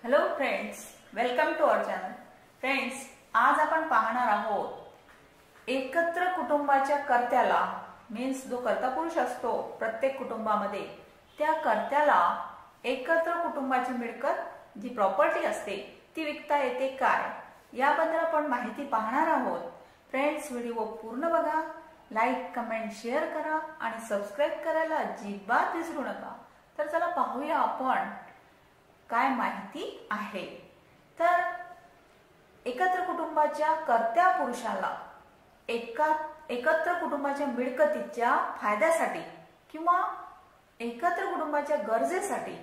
Hello friends, welcome to our channel. Friends, आज आपण पाहणार आहोत एकत्र कुटुंबाच्या कर्त्याला मीन्स जो कर्ता पुरुष असतो प्रत्येक कुटुंबामध्ये, त्या कर्त्याला एकत्र कुटुंबाची मिळकत जी प्रॉपर्टी असते ती विकता येते काय, याबद्दल आपण माहिती पाहणार आहोत. फ्रेंड्स, व्हिडिओ पूर्ण बघा, लाईक कमेंट शेअर करा आणि सबस्क्राईब करायला अजिबात विसरू नका. तर चला पाहूया आपण काय माहिती आहे. तर एकत्र कुटुंबाच्या कर्त्या पुरुषाला एकत्र कुटुंबाच्या मिळकतीच्या फायद्यासाठी किंवा एकत्र कुटुंबाच्या गरजेसाठी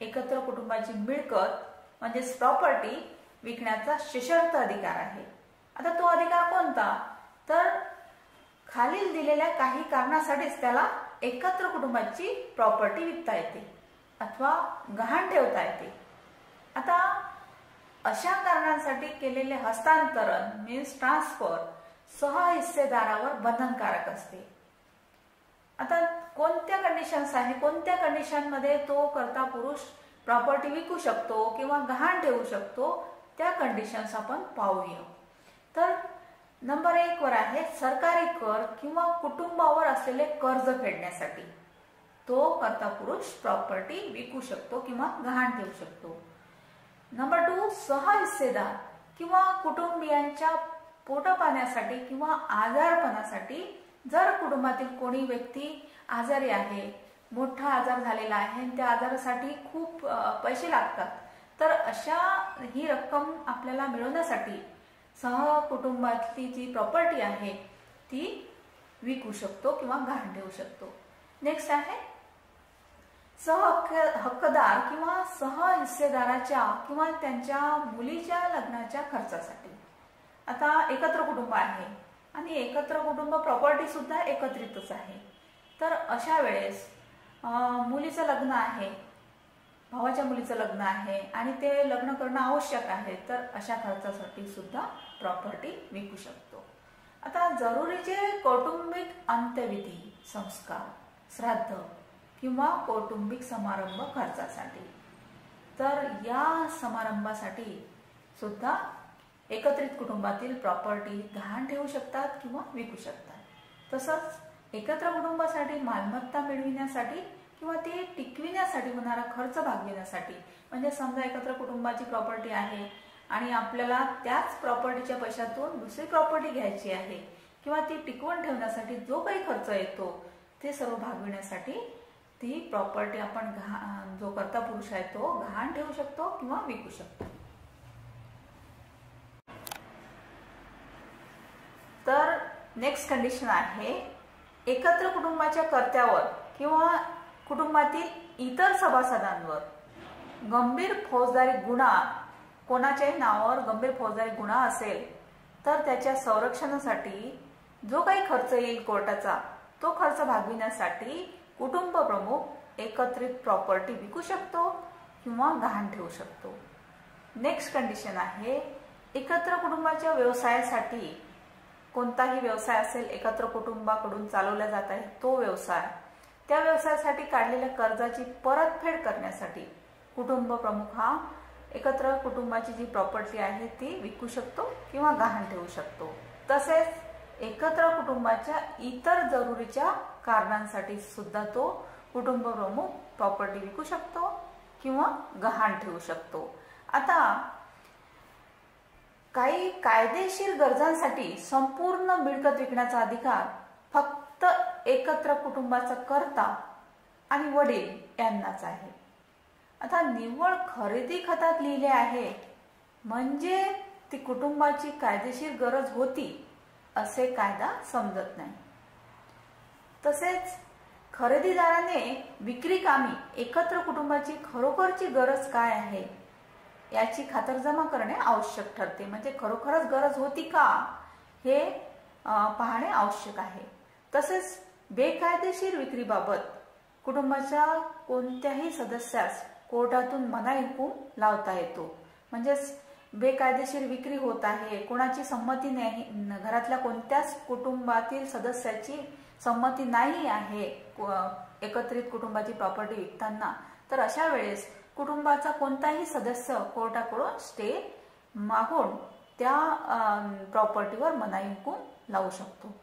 एकत्र कुटुंबाची मिळकत म्हणजेच प्रॉपर्टी विकण्याचा सशर्त अधिकार आहे. आता तो अधिकार कोणता? तर खालील दिलेल्या काही कारणासाठीच त्याला एकत्र कुटुंबाची प्रॉपर्टी विकता येते अथवा गहाण ठेवता येते. आता अशा कारणांसाठी केलेले हस्तांतरण मीन्स ट्रान्सफर सहहिस्सेदारावर बंधनकारक असते. आता कोणत्या कंडिशन्स आहे, कोणत्या कंडिशनमध्ये तो कर्ता पुरुष प्रॉपर्टी विकू शकतो किंवा गहाण ठेवू शकतो, त्या कंडिशन्स आपण पाहूया. तर नंबर 1 वर आहे सरकारी कर किंवा कुटुंबावर असलेले कर्ज फेडण्यासाठी तो कर्ता पुरुष प्रॉपर्टी विकू शकतो किंवा गहाण ठेवू शकतो. नंबर 2 सहहिस्सेदार किंवा कुटुंबियांच्या पोटपाण्यासाठी किंवा आजारपणासाठी. जर कुटुंबातील कोणी व्यक्ती आजारी आहे, मोठा आजार झालेला आहे आणि त्या आजारासाठी खूप पैसे लागतात, तर अशा ही रक्कम आपल्याला मिळवण्यासाठी सहकुटुंबातली जी प्रॉपर्टी आहे ती विकू शकतो किंवा गहाण ठेवू शकतो. नेक्स्ट आहे हक्कदार किंवा सहहिस्सेदाराच्या किंवा त्यांच्या मुलीच्या लग्नाच्या खर्चासाठी. आता एकत्र कुटुंब आहे आणि एकत्र कुटुंब प्रॉपर्टी सुद्धा एकत्रितच आहे. तर अशा वेळेस मुलीचं लग्न आहे, भावाच्या मुलीचं लग्न आहे आणि ते लग्न करणं आवश्यक आहे, तर अशा खर्चासाठी सुद्धा प्रॉपर्टी विकू शकतो. आता जरुरीचे कौटुंबिक अंत्यविधी, संस्कार, श्राद्ध किंवा कौटुंबिक समारंभ खर्चासाठी, तर या समारंभासाठी सुद्धा एकत्रित कुटुंबातील प्रॉपर्टी गहाण ठेवू शकतात किंवा विकू शकतात. तसंच एकत्र कुटुंबासाठी मालमत्ता मिळविण्यासाठी किंवा ते टिकविण्यासाठी होणारा खर्च भागविण्यासाठी, म्हणजे समजा एकत्र कुटुंबाची प्रॉपर्टी आहे आणि आपल्याला त्याच प्रॉपर्टीच्या पैशातून दुसरी प्रॉपर्टी घ्यायची आहे किंवा ती टिकवून ठेवण्यासाठी जो काही खर्च येतो ते सर्व भागविण्यासाठी ती प्रॉपर्टी आपण जो कर्ता पुरुष आहे तो गहाण ठेवू शकतो किंवा विकू शकतो. तर नेक्स्ट कंडिशन आहे एकत्र कुटुंबाच्या कर्त्यावर किंवा कुटुंबातील इतर सभासदांवर गंभीर फौजदारी गुन्हा, कोणाच्याही नावावर गंभीर फौजदारी गुन्हा असेल तर त्याच्या संरक्षणासाठी जो काही खर्च येईल कोर्टाचा, तो खर्च भागविण्यासाठी कुटुंब प्रमुख एकत्रित प्रॉपर्टी विकू शकतो किंवा गहाण ठेवू शकतो. नेक्स्ट कंडिशन आहे एकत्र कुटुंबाच्या व्यवसायासाठी, कोणताही व्यवसाय असेल एकत्र कुटुंबाकडून चालवला जात आहे तो व्यवसाय, त्या व्यवसायासाठी काढलेल्या कर्जाची परतफेड करण्यासाठी कुटुंब प्रमुख हा एकत्र कुटुंबाची जी प्रॉपर्टी आहे ती विकू शकतो किंवा गहाण ठेवू शकतो. तसेच एकत्र कुटुंबाच्या इतर जरुरीच्या कारणांसाठी सुद्धा तो कुटुंब प्रमुख प्रॉपर्टी विकू शकतो किंवा गहाण ठेवू शकतो. आता काही कायदेशीर गरजांसाठी संपूर्ण मिळकत विकण्याचा अधिकार फक्त एकत्र कुटुंबाचा कर्ता आणि वडील यांनाच आहे. आता निव्वळ खरेदी खतात लिहिले आहे म्हणजे ती कुटुंबाची कायदेशीर गरज होती असे कायदा समजत नाही. तसेच खरेदीदाराने विक्री कामी एकत्र कुटुंबाची खरोखरची गरज काय आहे याची खातरजमा करणे आवश्यक ठरते. म्हणजे खरोखरच गरज होती का हे पाहणे आवश्यक आहे. तसेच बेकायदेशीर विक्रीबाबत कुटुंबाच्या कोणत्याही सदस्यास कोर्टातून मनाई हुकूम लावता येतो. म्हणजेच बेकायदेशीर विक्री होत आहे, कोणाची संमती नाही, घरातल्या कोणत्याच कुटुंबातील सदस्याची संमती नाही आहे एकत्रित कुटुंबाची प्रॉपर्टी विकताना, तर अशा वेळेस कुटुंबाचा कोणताही सदस्य कोर्टाकडून स्टे मागून त्या प्रॉपर्टीवर मनाई हुकूम लावू शकतो।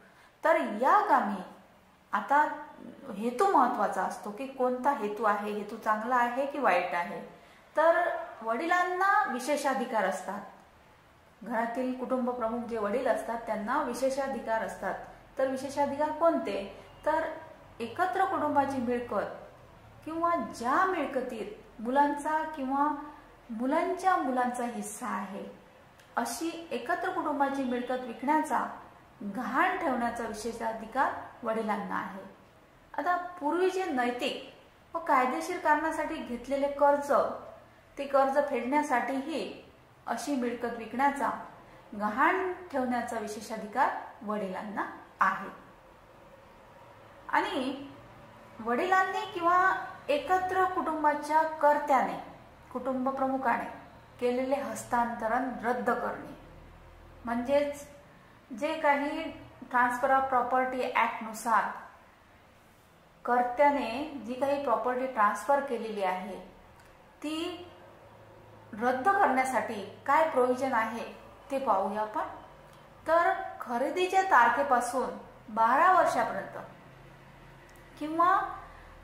तर या कामी आता हेतू महत्वाचा असतो की कोणता हेतू आहे, हेतू चांगला आहे की वाईट आहे। तर वडिलांना विशेषाधिकार असतात, घरातील कुटुंब प्रमुख जे वडील असतात त्यांना विशेषाधिकार असतात। तर विशेषाधिकार कोणते? तर एकत्र कुटुंबाची मिळकत किंवा ज्या मिळकतीत मुलांचा किंवा मुलांच्या मुलांचा हिस्सा आहे अशी एकत्र कुटुंबाची मिळकत विकण्याचा, गहाण ठेवण्याचा विशेषाधिकार वडिलांना आहे। आता पूर्वीचे नैतिक व कायदेशीर कारणासाठी घेतलेले कर्ज, ते कर्ज फेडण्यासाठीही अशी मिळकत विकण्याचा, गहाण ठेवण्याचा विशेषाधिकार वडिलांना आहे। आणि वडिलांनी किंवा एकत्र कुटुंबाच्या कर्त्याने, कुटुंब प्रमुखाने केलेले हस्तांतरण रद्द करणे, म्हणजेच जे काही ट्रान्सफर ऑफ प्रॉपर्टी ऍक्ट नुसार कर्त्याने जी काही प्रॉपर्टी ट्रान्सफर केलेली आहे ती रद्द करण्यासाठी काय प्रोव्हिजन आहे ते पाहूया आपण। तर खरेदीच्या तारखेपासून 12 वर्षापर्यंत किंवा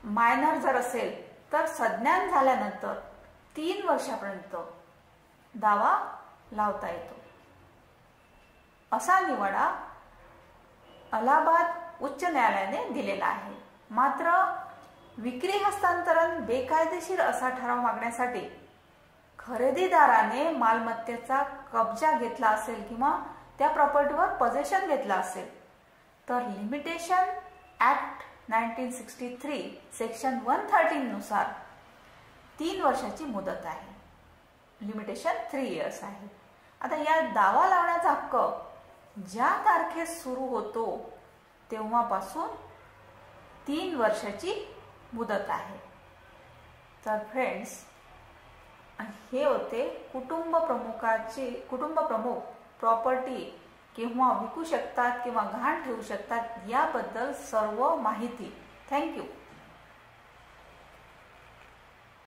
मायनर जर असेल तर संज्ञान झाल्यानंतर 3 वर्षापर्यंत दावा लावता येतो। असा निवाडा अलाहाबाद उच्च न्यायालयाने दिलेला आहे। मात्र विक्री हस्तांतरण बेकायदेशीर असा ठराव मागण्यासाठी खरेदीदाराने मालमत्तेचा कब्जा घेतला असेल किंवा त्या प्रॉपर्टीवर पोझेशन घेतला असेल तर लिमिटेशन ऍक्ट 1963 सेक्शन 113 नुसार 3 वर्षाची मुदत आहे, लिमिटेशन 3 इयर्स आहे। आता या दावा लावण्याचा हक्क ज्या तारखेस सुरू होतो तेव्हापासून 3 वर्षाची मुदत आहे। तर फ्रेंड्स, हे होते कुटुंब प्रमुख प्रॉपर्टी केव्हा विकू शकतात किंवा गहाण ठेवू शकतात याबद्दल सर्व माहिती। थँक्यू।